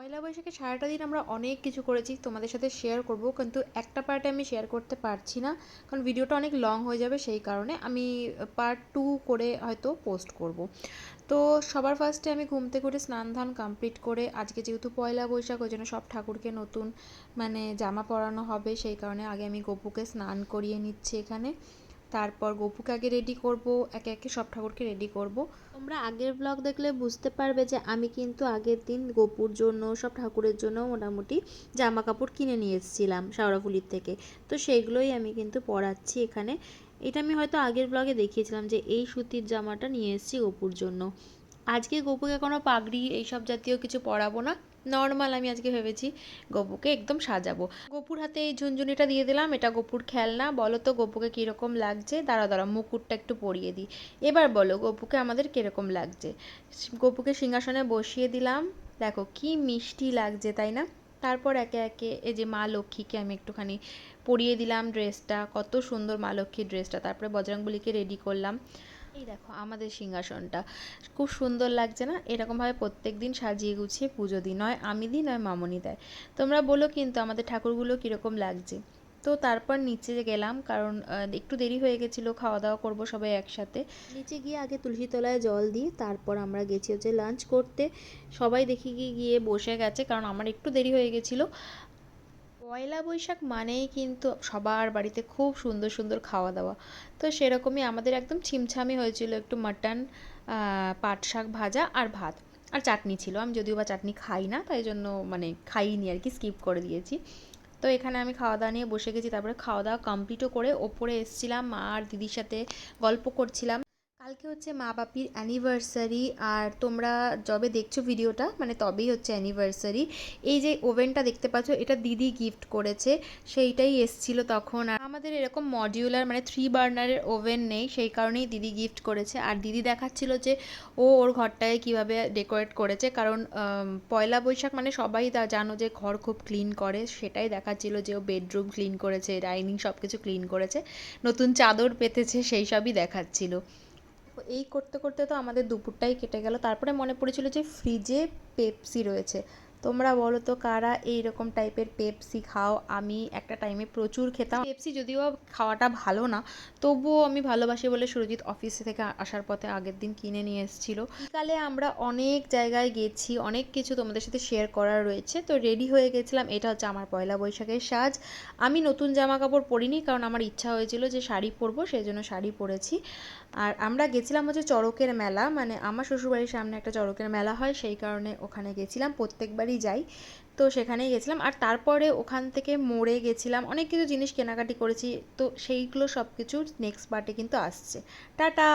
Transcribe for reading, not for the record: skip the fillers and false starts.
পয়লা বৈশাখে সারাটা দিন আমরা অনেক কিছু করেছি, তোমাদের সাথে শেয়ার করব, কিন্তু একটা পার্টে আমি শেয়ার করতে পারছি না কারণ ভিডিওটা অনেক লং হয়ে যাবে। সেই কারণে আমি পার্ট 2 করে হয়তো পোস্ট করব। তো সবার ফার্স্টে আমি ঘুম থেকে উঠে স্নান ধান কমপ্লিট করে, আজকে যেহেতু পয়লা বৈশাখ ওই জন্য সব ঠাকুরকে নতুন জামা পরানো হবে, সেই কারণে আগে আমি গপুকে স্নান করিয়ে নিচ্ছি এখানে। তারপর গপুকে আগে রেডি করব, একে একে সব ঠাকুরকে রেডি করব। তোমরা আগের ব্লগ দেখলে বুঝতে পারবে যে আমি কিন্তু আগের দিন গোপুর জন্য সব ঠাকুরের জন্য মোটামুটি জামা কাপড় কিনে নিয়ে এসেছিলাম শেওড়াফুলির থেকে। তো সেইগুলোই আমি কিন্তু পরাচ্ছি এখানে। এটা আমি হয়তো আগের ব্লগে দেখিয়েছিলাম যে এই সুতির জামাটা নিয়ে এসেছি গোপুর জন্য। আজকে গপুকে কোনো পাগড়ি এইসব জাতীয় কিছু পরাবো না, নর্মাল আমি আজকে ভেবেছি গপুকে একদম সাজাবো। গপুর হাতে এই ঝুনঝুনিটা দিয়ে দিলাম, এটা গপুর খেলনা। বলো তো গপুকে কীরকম লাগছে? দাঁড়া দাঁড়া, মুকুটটা একটু পরিয়ে দিই। এবার বলো গপুকে আমাদের কীরকম লাগছে? গপুকে সিংহাসনে বসিয়ে দিলাম, দেখো কি মিষ্টি লাগছে তাই না? তারপর একে একে এই যে মা লক্ষ্মীকে আমি একটুখানি পরিয়ে দিলাম ড্রেসটা, কত সুন্দর মা লক্ষ্মীর ড্রেসটা। তারপরে বজরংবলীকে রেডি করলাম। এই দেখো আমাদের সিংহাসনটা খুব সুন্দর লাগছে না? এরকমভাবে প্রত্যেক দিন সাজিয়ে গুছিয়ে পুজো দিই, নয় আমি দিই নয় মামনি দেয়। তোমরা বলো কিন্তু আমাদের ঠাকুরগুলো কীরকম লাগছে। তো তারপর নিচে গেলাম কারণ একটু দেরি হয়ে গেছিলো, খাওয়া দাওয়া করবো সবাই একসাথে। নিচে গিয়ে আগে তুলসী তলায় জল দিই, তারপর আমরা গেছি হচ্ছে লাঞ্চ করতে। সবাই দেখি গিয়ে বসে গেছে কারণ আমার একটু দেরি হয়ে গেছিলো। পয়লা বৈশাখ মানেই কিন্তু সবার বাড়িতে খুব সুন্দর সুন্দর খাওয়া দাওয়া। তো সেরকমই আমাদের একদম ছিমছামই হয়েছিল, একটু মাটন, পাট শাক ভাজা আর ভাত, আর চাটনি ছিল। আমি যদিও বা চাটনি খাই না, তাই জন্য খাইনি আর কি, স্কিপ করে দিয়েছি। তো এখানে আমি খাওয়া দাওয়া নিয়ে বসে গেছি। তারপরে খাওয়া দাওয়া কমপ্লিটও করে ওপরে এসেছিলাম, মা আর দিদির সাথে গল্প করছিলাম। কালকে হচ্ছে মা বাপির অ্যানিভার্সারি, আর তোমরা যবে দেখছো ভিডিওটা তবেই হচ্ছে অ্যানিভার্সারি। এই যে ওভেনটা দেখতে পাচ্ছ, এটা দিদি গিফট করেছে, সেইটাই এসছিল তখন। আর আমাদের এরকম মডিউলার 3 বার্নারের ওভেন নেই, সেই কারণেই দিদি গিফট করেছে। আর দিদি দেখাচ্ছিল যে ও ওর ঘরটায় কিভাবে ডেকোরেট করেছে, কারণ পয়লা বৈশাখ সবাই তা জানো যে ঘর খুব ক্লিন করে, সেটাই দেখাচ্ছিল যে ও বেডরুম ক্লিন করেছে, ডাইনিং সব কিছু ক্লিন করেছে, নতুন চাদর পেতেছে, সেই সবই দেখাচ্ছিল। এই করতে করতে তো আমাদের দুপুরটাই কেটে গেল। তারপরে মনে পড়েছিল যে ফ্রিজে পেপসি রয়েছে। তোমরা বলো তো কারা এইরকম টাইপের পেপসি খাও? আমি একটা টাইমে প্রচুর খেতাম পেপসি, যদিও খাওয়াটা ভালো না, তবুও আমি ভালোবাসি বলে সুরজিৎ অফিস থেকে আসার পথে আগের দিন কিনে নিয়ে এসেছিল। বিকালে আমরা অনেক জায়গায় গেছি, অনেক কিছু তোমাদের সাথে শেয়ার করার রয়েছে। তো রেডি হয়ে গেছিলাম, এটা হচ্ছে আমার পয়লা বৈশাখের সাজ। আমি নতুন জামা কাপড় পরিনি কারণ আমার ইচ্ছা হয়েছিল যে শাড়ি পরবো, সেই জন্য শাড়ি পরেছি। আর আমরা গেছিলাম হচ্ছে চড়কের মেলা, আমার শ্বশুরবাড়ির সামনে একটা চড়কের মেলা হয়, সেই কারণে ওখানে গেছিলাম, প্রত্যেকবারই যাই। তো সেখানেই গেছিলাম। আর তারপরে ওখান থেকে মোড়ে গেছিলাম, অনেক কিছু জিনিস কেনাকাটি করেছি। তো সেইগুলো সব কিছু নেক্সট পার্টে কিন্তু আসছে। টাটা।